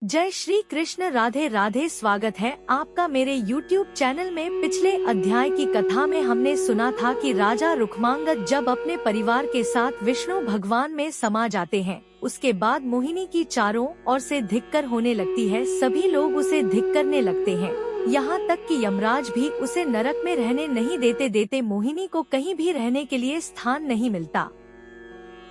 जय श्री कृष्ण। राधे राधे। स्वागत है आपका मेरे YouTube चैनल में। पिछले अध्याय की कथा में हमने सुना था कि राजा रुक्मांगद जब अपने परिवार के साथ विष्णु भगवान में समा जाते हैं, उसके बाद मोहिनी की चारों ओर से धिक्कर होने लगती है। सभी लोग उसे धिक्करने लगते हैं, यहाँ तक कि यमराज भी उसे नरक में रहने नहीं देते मोहिनी को कहीं भी रहने के लिए स्थान नहीं मिलता।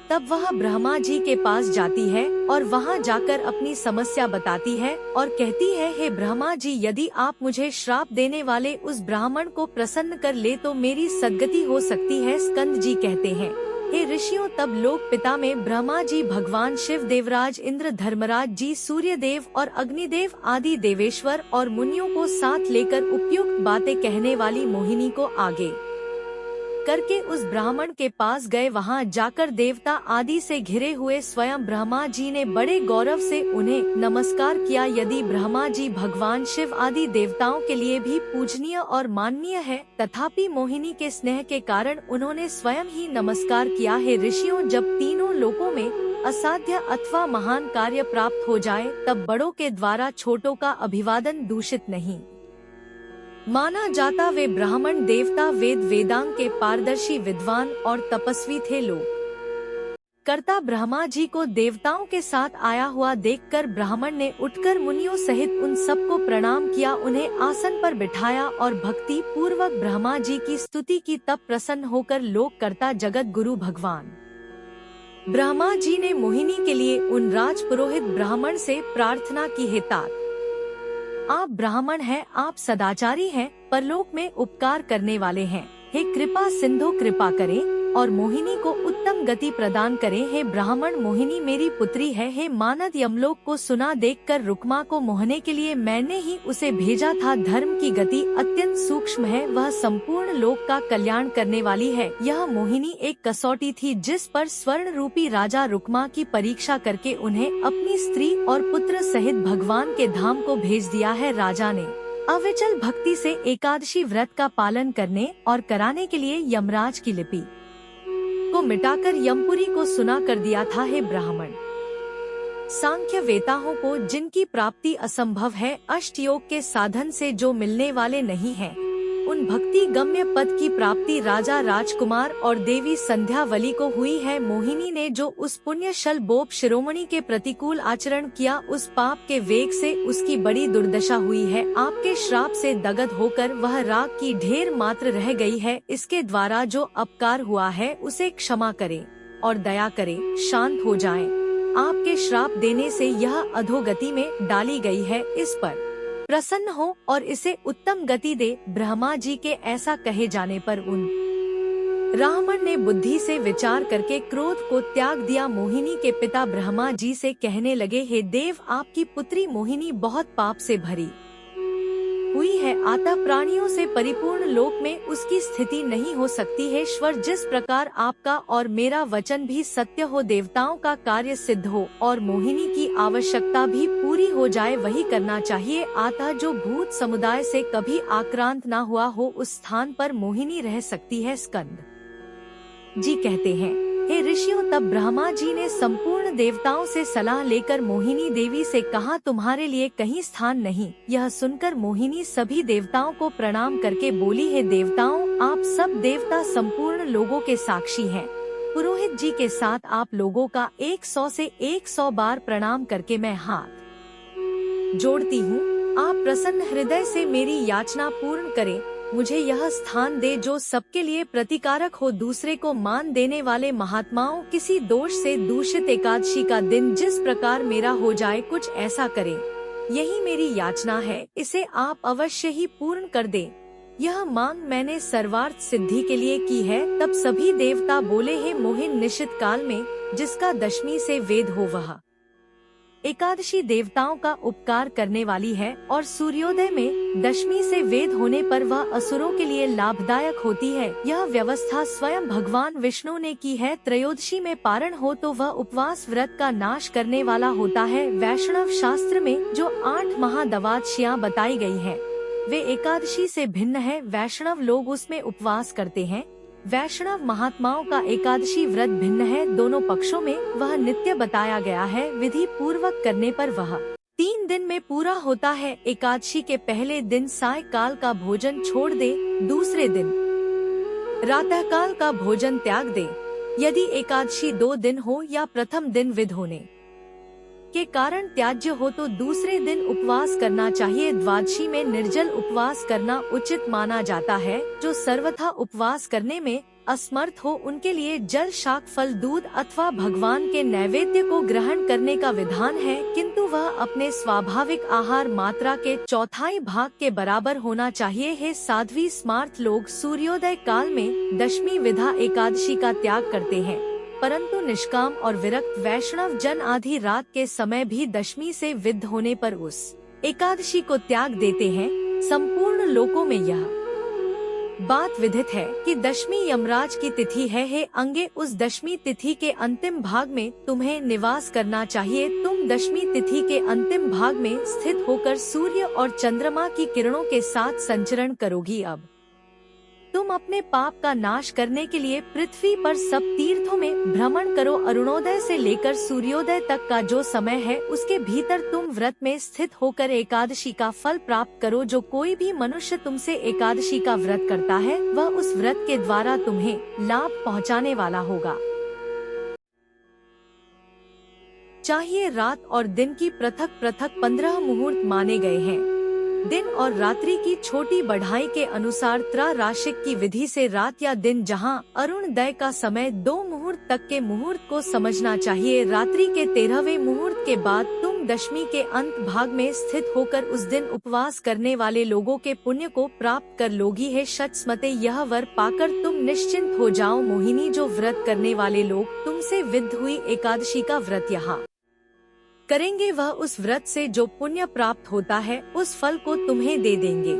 तब वह ब्रह्मा जी के पास जाती है और वहाँ जाकर अपनी समस्या बताती है और कहती है, हे ब्रह्मा जी, यदि आप मुझे श्राप देने वाले उस ब्राह्मण को प्रसन्न कर ले तो मेरी सद्गति हो सकती है। स्कंद जी कहते हैं, हे ऋषियों, तब लोक पिता में ब्रह्मा जी, भगवान शिव, देवराज इंद्र, धर्मराज जी, सूर्यदेव और अग्निदेव आदि देवेश्वर और मुनियों को साथ लेकर उपयुक्त बातें कहने वाली मोहिनी को आगे करके उस ब्राह्मण के पास गए। वहां जाकर देवता आदि से घिरे हुए स्वयं ब्रह्मा जी ने बड़े गौरव से उन्हें नमस्कार किया। यदि ब्रह्मा जी भगवान शिव आदि देवताओं के लिए भी पूजनीय और माननीय है, तथापि मोहिनी के स्नेह के कारण उन्होंने स्वयं ही नमस्कार किया। हे ऋषियों, जब तीनों लोकों में असाध्य अथवा महान कार्य प्राप्त हो जाए, तब बड़ों के द्वारा छोटों का अभिवादन दूषित नहीं माना जाता। वे ब्राह्मण देवता वेद वेदांग के पारदर्शी विद्वान और तपस्वी थे। लोग कर्ता ब्रह्मा जी को देवताओं के साथ आया हुआ देखकर ब्राह्मण ने उठकर मुनियों सहित उन सबको प्रणाम किया, उन्हें आसन पर बिठाया और भक्ति पूर्वक ब्रह्मा जी की स्तुति की। तब प्रसन्न होकर लोक कर्ता जगत गुरु भगवान ब्रह्मा जी ने मोहिनी के लिए उन राजपुरोहित ब्राह्मण से प्रार्थना की, हे तात, आप ब्राह्मण हैं, आप सदाचारी हैं, परलोक में उपकार करने वाले हैं। हे कृपा सिंधु, कृपा करें और मोहिनी को उत्तम गति प्रदान करें। हे ब्राह्मण, मोहिनी मेरी पुत्री है। हे मानद, यमलोक को सुना देखकर रुक्मा को मोहने के लिए मैंने ही उसे भेजा था। धर्म की गति अत्यंत सूक्ष्म है, वह संपूर्ण लोक का कल्याण करने वाली है। यह मोहिनी एक कसौटी थी जिस पर स्वर्ण रूपी राजा रुक्मा की परीक्षा करके उन्हें अपनी स्त्री और पुत्र सहित भगवान के धाम को भेज दिया है। राजा ने अविचल भक्ति से एकादशी व्रत का पालन करने और कराने के लिए यमराज की लिपि को मिटाकर यमपुरी को सुना कर दिया था। हे ब्राह्मण, सांख्य वेताओं को जिनकी प्राप्ति असंभव है, अष्ट योग के साधन से जो मिलने वाले नहीं हैं, उन भक्ति गम्य पद की प्राप्ति राजा राजकुमार और देवी संध्यावली को हुई है। मोहिनी ने जो उस पुण्यशल बोप शिरोमणि के प्रतिकूल आचरण किया, उस पाप के वेग से उसकी बड़ी दुर्दशा हुई है। आपके श्राप से दग्ध होकर वह राख की ढेर मात्र रह गई है। इसके द्वारा जो अपकार हुआ है उसे क्षमा करें और दया करें, शांत हो जाएं। आपके श्राप देने से यह अधोगति में डाली गई है, इस पर प्रसन्न हो और इसे उत्तम गति दे। ब्रह्मा जी के ऐसा कहे जाने पर उन ब्राह्मण ने बुद्धि से विचार करके क्रोध को त्याग दिया। मोहिनी के पिता ब्रह्मा जी से कहने लगे, हे देव, आपकी पुत्री मोहिनी बहुत पाप से भरी हुई है, अतः प्राणियों से परिपूर्ण लोक में उसकी स्थिति नहीं हो सकती है। ईश्वर, जिस प्रकार आपका और मेरा वचन भी सत्य हो, देवताओं का कार्य सिद्ध हो और मोहिनी की आवश्यकता भी पूरी हो जाए, वही करना चाहिए। अतः जो भूत समुदाय से कभी आक्रांत न हुआ हो, उस स्थान पर मोहिनी रह सकती है। स्कंद जी कहते हैं, हे ऋषियों, तब ब्रह्मा जी ने संपूर्ण देवताओं से सलाह लेकर मोहिनी देवी से कहा, तुम्हारे लिए कहीं स्थान नहीं। यह सुनकर मोहिनी सभी देवताओं को प्रणाम करके बोली, हे देवताओं, आप सब देवता संपूर्ण लोगों के साक्षी हैं। पुरोहित जी के साथ आप लोगों का 100 से 100 बार प्रणाम करके मैं हाथ जोड़ती हूँ। आप प्रसन्न हृदय से मेरी याचना पूर्ण करें, मुझे यह स्थान दे जो सबके लिए प्रतिकारक हो। दूसरे को मान देने वाले महात्माओं, किसी दोष से दूषित एकादशी का दिन जिस प्रकार मेरा हो जाए, कुछ ऐसा करें। यही मेरी याचना है, इसे आप अवश्य ही पूर्ण कर दें। यह मांग मैंने सर्वार्थ सिद्धि के लिए की है। तब सभी देवता बोले, हे मोहिन, निश्चित काल में जिसका दशमी से वेद हो, वह एकादशी देवताओं का उपकार करने वाली है और सूर्योदय में दशमी से वेद होने पर वह असुरों के लिए लाभदायक होती है। यह व्यवस्था स्वयं भगवान विष्णु ने की है। त्रयोदशी में पारण हो तो वह उपवास व्रत का नाश करने वाला होता है। वैष्णव शास्त्र में जो 8 महादवादशियां बताई गई हैं, वे एकादशी से भिन्न है। वैष्णव लोग उसमें उपवास करते हैं। वैष्णव महात्माओं का एकादशी व्रत भिन्न है। दोनों पक्षों में वह नित्य बताया गया है। विधि पूर्वक करने पर वह 3 दिन में पूरा होता है। एकादशी के पहले दिन सायकाल का भोजन छोड़ दे, दूसरे दिन प्रातःकाल का भोजन त्याग दे। यदि एकादशी 2 दिन हो या प्रथम दिन विध होने के कारण त्याज्य हो तो दूसरे दिन उपवास करना चाहिए। द्वादशी में निर्जल उपवास करना उचित माना जाता है। जो सर्वथा उपवास करने में असमर्थ हो उनके लिए जल, शाक, फल, दूध अथवा भगवान के नैवेद्य को ग्रहण करने का विधान है, किंतु वह अपने स्वाभाविक आहार मात्रा के चौथाई भाग के बराबर होना चाहिए। हे साध्वी स्मार्त लोग सूर्योदय काल में दशमी विधा एकादशी का त्याग करते हैं, परंतु निष्काम और विरक्त वैष्णव जन आधी रात के समय भी दशमी से विद्ध होने पर उस एकादशी को त्याग देते हैं। संपूर्ण लोकों में यह बात विदित है कि दशमी यमराज की तिथि है। हे अंगे, उस दशमी तिथि के अंतिम भाग में तुम्हें निवास करना चाहिए। तुम दशमी तिथि के अंतिम भाग में स्थित होकर सूर्य और चंद्रमा की किरणों के साथ संचरण करोगी। अब तुम अपने पाप का नाश करने के लिए पृथ्वी पर सब तीर्थों में भ्रमण करो। अरुणोदय से लेकर सूर्योदय तक का जो समय है उसके भीतर तुम व्रत में स्थित होकर एकादशी का फल प्राप्त करो। जो कोई भी मनुष्य तुमसे एकादशी का व्रत करता है वह उस व्रत के द्वारा तुम्हें लाभ पहुंचाने वाला होगा। चाहिए रात और दिन की पृथक पृथक 15 मुहूर्त माने गए हैं। दिन और रात्रि की छोटी बढ़ाई के अनुसार त्रैराशिक की विधि से रात या दिन जहां अरुणोदय का समय 2 मुहूर्त तक के मुहूर्त को समझना चाहिए। रात्रि के 13वें मुहूर्त के बाद तुम दशमी के अंत भाग में स्थित होकर उस दिन उपवास करने वाले लोगों के पुण्य को प्राप्त कर लोगी। है शतस्मते, यह वर पाकर तुम निश्चिंत हो जाओ। मोहिनी, जो व्रत करने वाले लोग तुमसे विद्ध हुई एकादशी का व्रत यहाँ करेंगे वह उस व्रत से जो पुण्य प्राप्त होता है उस फल को तुम्हें दे देंगे।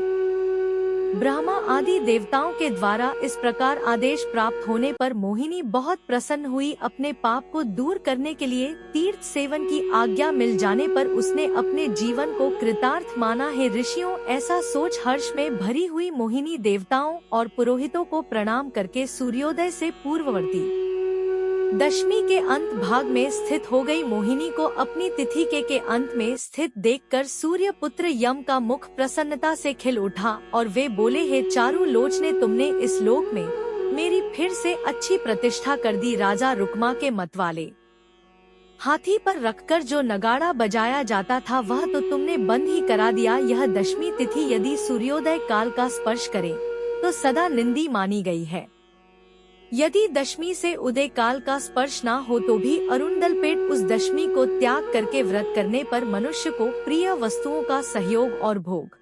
ब्रह्मा आदि देवताओं के द्वारा इस प्रकार आदेश प्राप्त होने पर मोहिनी बहुत प्रसन्न हुई। अपने पाप को दूर करने के लिए तीर्थ सेवन की आज्ञा मिल जाने पर उसने अपने जीवन को कृतार्थ माना है। ऋषियों, ऐसा सोच हर्ष में भरी हुई मोहिनी देवताओं और पुरोहितों को प्रणाम करके सूर्योदय से पूर्ववर्ती दशमी के अंत भाग में स्थित हो गई। मोहिनी को अपनी तिथि के अंत में स्थित देखकर सूर्य पुत्र यम का मुख प्रसन्नता से खिल उठा और वे बोले, हे चारु लोचने, तुमने इस लोक में मेरी फिर से अच्छी प्रतिष्ठा कर दी। राजा रुक्मा के मतवाले हाथी पर रखकर जो नगाड़ा बजाया जाता था वह तो तुमने बंद ही करा दिया। यह दशमी तिथि यदि सूर्योदय काल का स्पर्श करे तो सदा निंदी मानी गई है। यदि दशमी से उदय काल का स्पर्श न हो तो भी अरुणदलपेट उस दशमी को त्याग करके व्रत करने पर मनुष्य को प्रिय वस्तुओं का सहयोग और भोग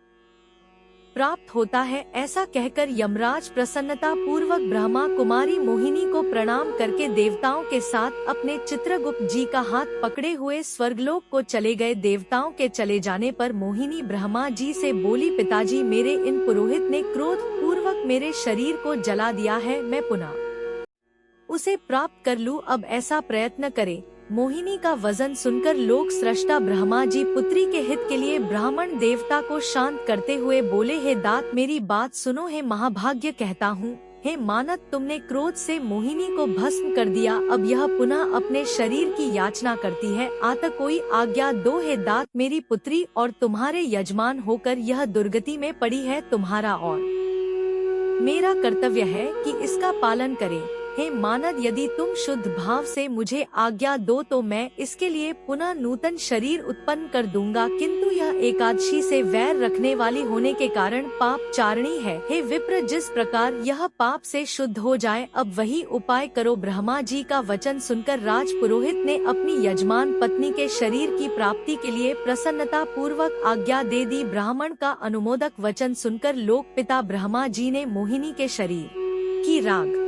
प्राप्त होता है। ऐसा कहकर यमराज प्रसन्नता पूर्वक ब्रह्मा कुमारी मोहिनी को प्रणाम करके देवताओं के साथ अपने चित्रगुप्त जी का हाथ पकड़े हुए स्वर्गलोक को चले गए। देवताओं के चले जाने पर मोहिनी ब्रह्मा जी से बोली, पिताजी, मेरे इन पुरोहित ने क्रोध पूर्वक मेरे शरीर को जला दिया है, मैं पुनः उसे प्राप्त कर लूं। अब ऐसा प्रयत्न करे। मोहिनी का वजन सुनकर लोक सृष्टा ब्रह्मा जी पुत्री के हित के लिए ब्राह्मण देवता को शांत करते हुए बोले, हे दात, मेरी बात सुनो। हे महाभाग्य कहता हूँ, हे मानत, तुमने क्रोध से मोहिनी को भस्म कर दिया। अब यह पुनः अपने शरीर की याचना करती है। आता कोई आज्ञा दो। हे दात, मेरी पुत्री और तुम्हारे यजमान होकर यह दुर्गति में पड़ी है। तुम्हारा और मेरा कर्तव्य है कि इसका पालन करें। हे मानद, यदि तुम शुद्ध भाव से मुझे आज्ञा दो तो मैं इसके लिए पुनः नूतन शरीर उत्पन्न कर दूंगा, किंतु यह एकादशी से वैर रखने वाली होने के कारण पाप चारणी है। हे विप्र, जिस प्रकार यह पाप से शुद्ध हो जाए अब वही उपाय करो। ब्रह्मा जी का वचन सुनकर राज पुरोहित ने अपनी यजमान पत्नी के शरीर की प्राप्ति के लिए प्रसन्नता पूर्वक आज्ञा दे दी। ब्राह्मण का अनुमोदक वचन सुनकर लोक पिता ब्रह्मा जी ने मोहिनी के शरीर की राग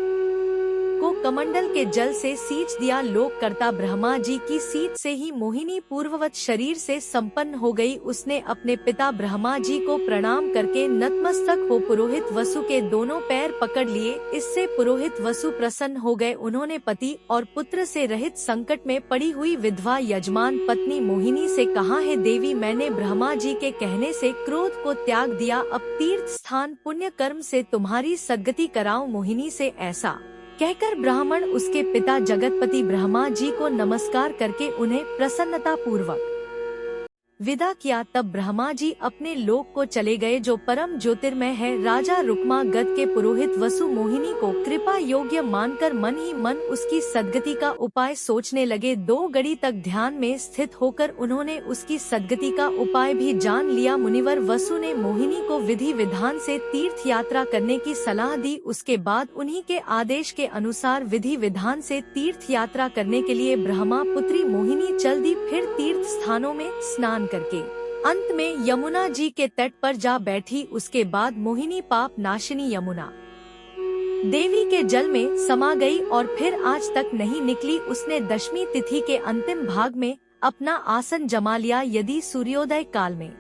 को कमंडल के जल से सींच दिया। लोक कर्ता ब्रह्मा जी की सींच से ही मोहिनी पूर्ववत शरीर से संपन्न हो गई। उसने अपने पिता ब्रह्मा जी को प्रणाम करके नतमस्तक हो पुरोहित वसु के दोनों पैर पकड़ लिए। इससे पुरोहित वसु प्रसन्न हो गए। उन्होंने पति और पुत्र से रहित संकट में पड़ी हुई विधवा यजमान पत्नी मोहिनी से कहा, है देवी, मैंने ब्रह्मा जी के कहने से क्रोध को त्याग दिया। अब तीर्थ स्थान पुण्य कर्म से तुम्हारी सद्गति कराओ। मोहिनी से ऐसा कहकर ब्राह्मण उसके पिता जगतपति ब्रह्मा जी को नमस्कार करके उन्हें प्रसन्नता पूर्वक विदा किया तब ब्रह्मा जी अपने लोक को चले गए जो परम ज्योतिर्मय है। राजा रुक्मांगद के पुरोहित वसु मोहिनी को कृपा योग्य मानकर मन ही मन उसकी सद्गति का उपाय सोचने लगे। 2 घड़ी तक ध्यान में स्थित होकर उन्होंने उसकी सद्गति का उपाय भी जान लिया। मुनिवर वसु ने मोहिनी को विधि विधान से तीर्थ यात्रा करने की सलाह दी। उसके बाद उन्हीं के आदेश के अनुसार विधि विधान से तीर्थ यात्रा करने के लिए ब्रह्मा पुत्री मोहिनी चल दी। फिर तीर्थ स्थानों में स्नान करके अंत में यमुना जी के तट पर जा बैठी। उसके बाद मोहिनी पाप नाशिनी यमुना देवी के जल में समा गई और फिर आज तक नहीं निकली। उसने दशमी तिथि के अंतिम भाग में अपना आसन जमा लिया। यदि सूर्योदय काल में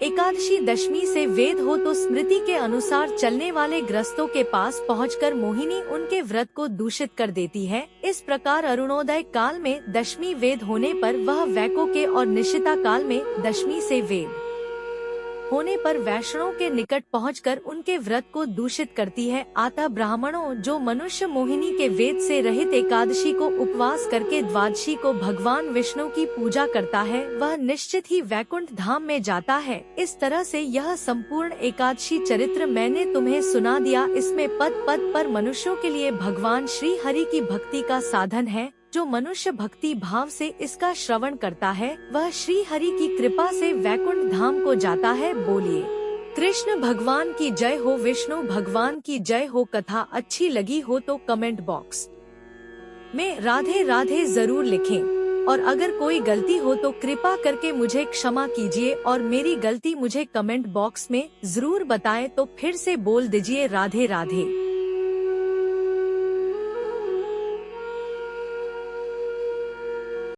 एकादशी दशमी से वेद हो तो स्मृति के अनुसार चलने वाले ग्रस्तों के पास पहुंचकर मोहिनी उनके व्रत को दूषित कर देती है। इस प्रकार अरुणोदय काल में दशमी वेद होने पर वह वैको के और निशिता काल में दशमी से वेद होने पर वैष्णव के निकट पहुंचकर उनके व्रत को दूषित करती है। अतः ब्राह्मणों, जो मनुष्य मोहिनी के वेद से रहित एकादशी को उपवास करके द्वादशी को भगवान विष्णु की पूजा करता है, वह निश्चित ही वैकुंठ धाम में जाता है। इस तरह से यह संपूर्ण एकादशी चरित्र मैंने तुम्हें सुना दिया। इसमें पद पद पर मनुष्यों के लिए भगवान श्री हरि की भक्ति का साधन है। जो मनुष्य भक्ति भाव से इसका श्रवण करता है वह श्री हरि की कृपा से वैकुंठ धाम को जाता है। बोलिए कृष्ण भगवान की जय हो, विष्णु भगवान की जय हो। कथा अच्छी लगी हो तो कमेंट बॉक्स में राधे राधे जरूर लिखें और अगर कोई गलती हो तो कृपा करके मुझे क्षमा कीजिए और मेरी गलती मुझे कमेंट बॉक्स में जरूर बताएं। तो फिर से बोल दीजिए राधे राधे।